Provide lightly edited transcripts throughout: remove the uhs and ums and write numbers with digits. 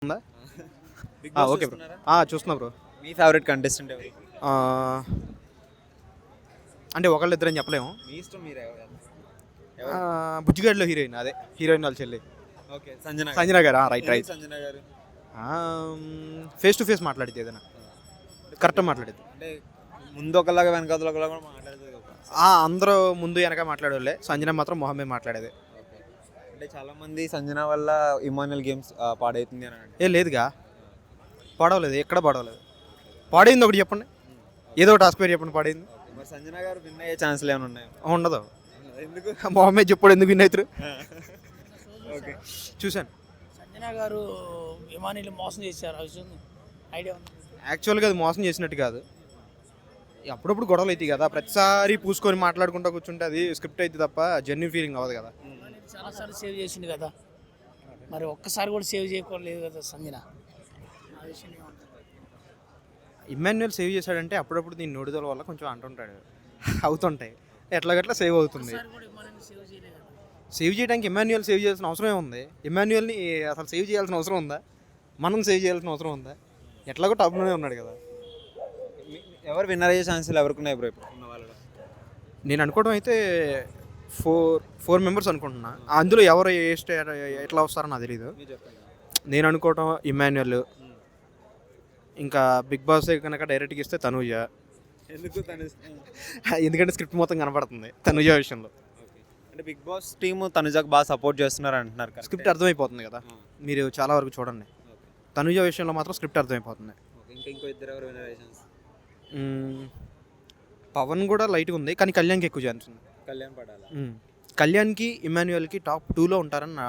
ఉందా? Bigg Boss okay bro. చూస్తున్నారా? చూస్తున్నా బ్రో. మీ ఫేవరెట్ కంటెస్టెంట్ ఎవరు? అంటే ఒకళ్ళిద్దరని చెప్పలేము. మీ ఇష్టం మీరు ఎవరు? బుజ్జిగాడిలో హీరోయిన్, అదే హీరోయిన్ వాళ్ళ చెల్లి ఓకే, సంజన సంజన గారు. రైట్ ఎందుకు రైట్. సంజన గారు? ఫేస్ టు ఫేస్ మాట్లాడితే ఏదైనా కరెక్ట్గా మాట్లాడేది. అంటే ముందు ఒకలాగా వెనకాల ఒకలాగా కూడా మాట్లాడేది కదా. అందరూ ముందు వెనక మాట్లాడేవాళ్ళే, సంజన మాత్రం మొహమే మాట్లాడేది. ఓకే. అంటే చాలా మంది సంజన వల్ల ఇమాన్యుయల్ గేమ్స్ పాడవుతుంది అని అంటే లేదుగా, పాడవలేదు, ఎక్కడ పాడవలేదు. పాడైంది ఒకటి చెప్పండి, ఏదో టాస్క్ పేరు చెప్పండి పాడైంది. మరి సంజన గారు విన్ అయ్యే ఛాన్స్లు ఏమైనా ఉన్నాయా? ఉండదు. ఎందుకు? మొహమే చెప్పాడు, ఎందుకు విన్ అవుతారు. ఓకే, చూశాను. సంజన గారు ఇమానీలు మోసం చేశారు, ఆ విషయం ఐడియా ఉంది. యాక్చువల్గా అది మోసం చేసినట్టు కాదు, అప్పుడప్పుడు గొడవలు అవుతాయి కదా, ప్రతిసారి పూసుకొని మాట్లాడుకుంటూ కూర్చుంటే అది స్క్రిప్ట్ అయితే తప్ప జెన్యున్ ఫీలింగ్ అవ్వదు కదా. చాలాసార్లు సేవ్ చేసిండు కదా, మరి ఒక్కసారి కూడా సేవ్ చేయకపోలేదు కదా సంజన. ఆ విషయం ఏమంటారు? ఇమ్మాన్యుయల్ సేవ్ చేశాడంటే అప్పుడప్పుడు దీని నోడుదల వల్ల కొంచెం అంటుంటాడు, అవుతుంటాయి, ఎట్లాగట్లా సేవ్ అవుతుంది. ఒక్కసారి కూడా ఇమానీని సేవ్ చేయలేదు కదా. సేవ్ చేయడానికి ఇమ్మాన్యుయల్ సేవ్ చేయాల్సిన అవసరమే ఉంది? ఇమ్మాన్యుయల్ని అసలు సేవ్ చేయాల్సిన అవసరం ఉందా? మనం సేవ్ చేయాల్సిన అవసరం ఉందా? ఎట్లాగో టాప్లోనే ఉన్నాడు కదా. ఎవరు విన్నర్ అయ్యే ఛాన్సులు ఎవరికి ఉన్నాయి బ్రో ఇప్పుడు ఉన్న వాళ్ళలో? నేను అనుకోవడం అయితే ఫోర్ మెంబర్స్ అనుకుంటున్నా. అందులో ఎవరు ఏ స్టేట్ ఎట్లా వస్తారో నాకు తెలీదు. మీరు చెప్పండి. నేను అనుకోవటం ఇమ్మాన్యుయల్, ఇంకా బిగ్ బాస్ కనుక డైరెక్ట్గా ఇస్తే తనూజ. ఎందుకు తను? ఎందుకంటే స్క్రిప్ట్ మొత్తం కనపడుతుంది తనూజ విషయంలో. ఓకే. అంటే బిగ్ బాస్ టీమ్ తనుజకు బాగా సపోర్ట్ చేస్తున్నారు అంటున్నారు కదా. స్క్రిప్ట్ అర్థమైపోతుంది కదా, మీరు చాలా వరకు చూడండి. తనూజ విషయంలో మాత్రం స్క్రిప్ట్ అర్థమైపోతుంది. ఇంకో ఇద్దరు ఎవరు విన్నర్ అయ్యే ఛాన్స్? పవన్ కూడా లైట్గా ఉంది, కానీ కళ్యాణ్కి ఎక్కువ ఛాన్స్ ఉంది. కళ్యాణ్ పడాలా? కళ్యాణ్కి ఇమ్మాన్యుయల్కి టాప్ 2లో ఉంటారని నా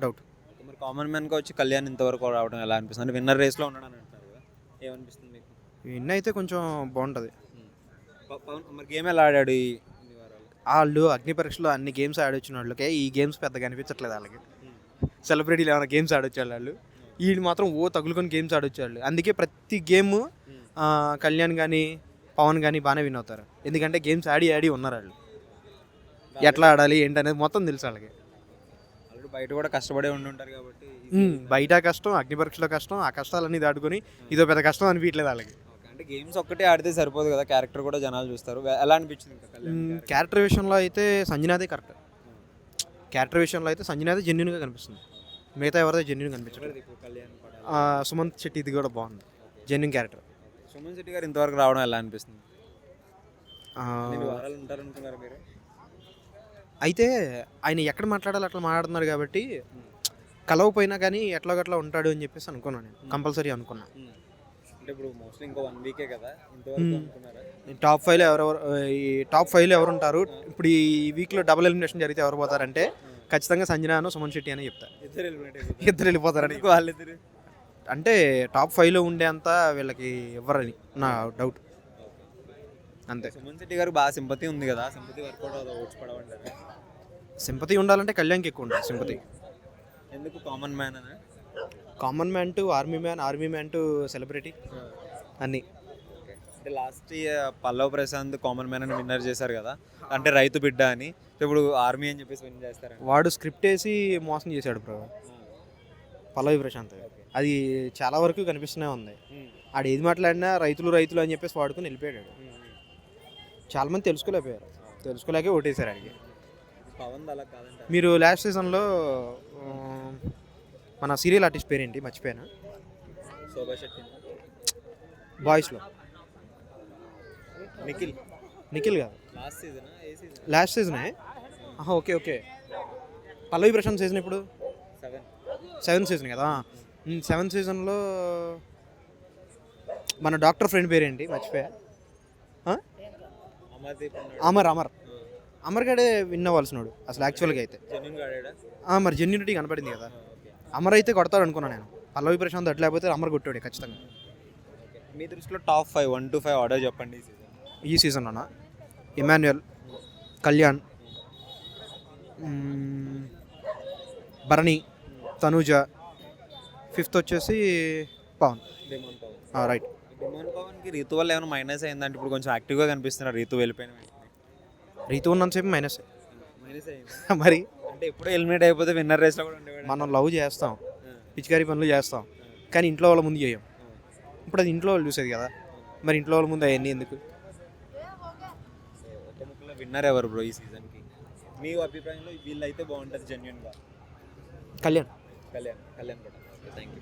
డౌట్. మరి కామన్ మ్యాన్గా వచ్చి కళ్యాణ్ ఇంతవరకు రావడం ఎలా అనిపిస్తుంది? అంటే విన్నర్ రేస్లో ఉన్నాడని అంటున్నారు కదా, ఏమనిపిస్తుంది మీకు? విన్ అయితే కొంచెం బాగుంటుంది. పవన్ మరి గేమ్ ఎలా ఆడాడు ఈ వారాలు? వాళ్ళు అగ్ని పరీక్షలో అన్ని గేమ్స్ ఆడొచ్చిన వాళ్ళకే ఈ గేమ్స్ పెద్దగా అనిపించట్లేదు వాళ్ళకి. సెలబ్రిటీలు ఏమైనా గేమ్స్ ఆడొచ్చారు వాళ్ళు, వీళ్ళు మాత్రం తగులుకొని గేమ్స్ ఆడొచ్చారు. అందుకే ప్రతి గేమ్ కళ్యాణ్ కానీ పవన్ కానీ బాగానే విన్ అవుతారు, ఎందుకంటే గేమ్స్ ఆడి ఉన్నారు వాళ్ళు. ఎట్లా ఆడాలి ఏంటనేది మొత్తం తెలుసు వాళ్ళకి. ఆల్రెడీ బయట కూడా కష్టపడే ఉంటారు కాబట్టి. బయట కష్టం, అగ్ని పరీక్షలో కష్టం, ఆ కష్టాలన్నీ దాటుకొని ఇదో పెద్ద కష్టం అనిపించలేదు వాళ్ళకి. అంటే గేమ్స్ ఒక్కటే ఆడితే సరిపోదు కదా, క్యారెక్టర్ కూడా జనాలు చూస్తారు. ఎలా అనిపించింది ఇంకా కళ్యాణ్ క్యారెక్టర్ విషయంలో అయితే సంజనాదే కరెక్ట్. క్యారెక్టర్ విషయంలో అయితే సంజనాదే జెన్యున్గా కనిపిస్తుంది, మిగతా ఎవరిదో జెన్యున్ కనిపించలేదు. ఇప్పుడు కళ్యాణ్ పడాలి. సుమంత్ శెట్టి ఇది కూడా బాగుంది, జెన్యున్ క్యారెక్టర్. సుమన్ శెట్టి గారు ఇంతవరకు రావడం ఎలా అనిపిస్తుంది? ఎన్ని వారాలు ఉంటారనుకున్నారు మీరు? అయితే ఆయన ఎక్కడ మాట్లాడాలి అట్లా మాట్లాడుతున్నారు కాబట్టి కలవపోయినా కానీ ఎట్లాగట్లా ఉంటాడు అని చెప్పేసి అనుకున్నాను, నేను కంపల్సరీ అనుకున్నా. అంటే ఇప్పుడు మోస్ట్లీ ఇంకో 1 వీకే కదా, ఇంతవరకు అనుకున్నారా? టాప్ 5లో టాప్ 5లో ఎవరు ఉంటారు ఇప్పుడు ఈ వీక్లో డబుల్ ఎలిమినేషన్ జరిగితే ఎవరు పోతారంటే ఖచ్చితంగా సంజనాను సుమన్ శెట్టి అని చెప్తారు. ఇద్దరు వెళ్ళిపోతారని. వాళ్ళిద్దరు అంటే టాప్ 5లో ఉండేంత వీళ్ళకి ఇవ్వరని నా డౌట్, అంతే. సుమన్ శెట్టి గారు బాగా సింపతి ఉంది కదా, సింపతి వర్కౌట్ అవుతుంది, ఓట్స్ పడవంటారు. సింపతి ఉండాలంటే కళ్యాణ్కి ఎక్కువ ఉంటుంది సింపతి. ఎందుకు? కామన్ మ్యాన్ అనే common man to army man to celebrity అన్నీ. అంటే last Pallavi Prashanth common man అని విన్నర్ చేశారు కదా, అంటే రైతు బిడ్డ అని. ఇప్పుడు ఆర్మీ అని చెప్పేసి విన్ చేస్తారు. వాడు స్క్రిప్ట్ వేసి మోసం చేశాడు బ్రో, పల్లవి ప్రశాంత్. అది చాలా వరకు కనిపిస్తూనే ఉంది. ఆడు ఏది మాట్లాడినా రైతులు అని చెప్పేసి వాడుకొని వెళ్ళిపోయాడు. చాలామంది తెలుసుకోలేకే ఓటేశారు ఆడికి. పవన్ అలా కాదంట. మీరు లాస్ట్ సీజన్లో మన సీరియల్ ఆర్టిస్ట్ పేరేంటి మర్చిపోయాను, శోభా శెట్టి, బాయ్స్లో నిఖిల్ కాదు, లాస్ట్ సీజనే. ఓకే. పల్లవి ప్రశాంత్ సీజన్ ఇప్పుడు 7th సీజన్ కదా. 7th సీజన్లో మన డాక్టర్ ఫ్రెండ్ పేరేంటి మర్చిపోయా, అమర్ గడే విన్ అవ్వాల్సినాడు అసలు యాక్చువల్గా అయితే. మరి జెన్యూనిటీ కనపడింది కదా, అమర్ అయితే కొడతాడు అనుకున్నాను నేను. పల్లవి ప్రశాంత్ అట్లా లేకపోతే అమర్ కొట్టాడు ఖచ్చితంగా. మీ దృష్టిలో టాప్ 5 1 to 5 ఆర్డర్ చెప్పండి ఈ సీజన్లోనా? ఇమాన్యుయల్, కళ్యాణ్, భరణి, తనూజ, 5th వచ్చేసి పవన్. రైట్. డిమాండ్ పవన్కి రీతు వల్ల ఏమైనా మైనస్ అయిందంటే ఇప్పుడు కొంచెం యాక్టివ్గా కనిపిస్తున్నారు రీతు వెళ్ళిపోయిన రీతు ఉన్నంతసేపు మైనస్ అయింది మరి. అంటే ఎప్పుడో ఎలిమినేట్ అయిపోతే విన్నర్ రేస్లో కూడా ఉండేవాడు. మనం లవ్ చేస్తాం, పిచికారీ పనులు చేస్తాం, కానీ ఇంట్లో వాళ్ళ ముందు చేయం. ఇప్పుడు అది ఇంట్లో వాళ్ళు చూసేది కదా, మరి ఇంట్లో వాళ్ళ ముందు అవన్నీ ఎందుకు? ఒక ముక్కలో విన్నర్ ఎవరు బ్రో ఈ సీజన్కి మీ అభిప్రాయంలో? వీళ్ళు అయితే బాగుంటుంది జెన్యున్గా. కళ్యాణ్. కళ్యాణ్ కూడా. Thank you.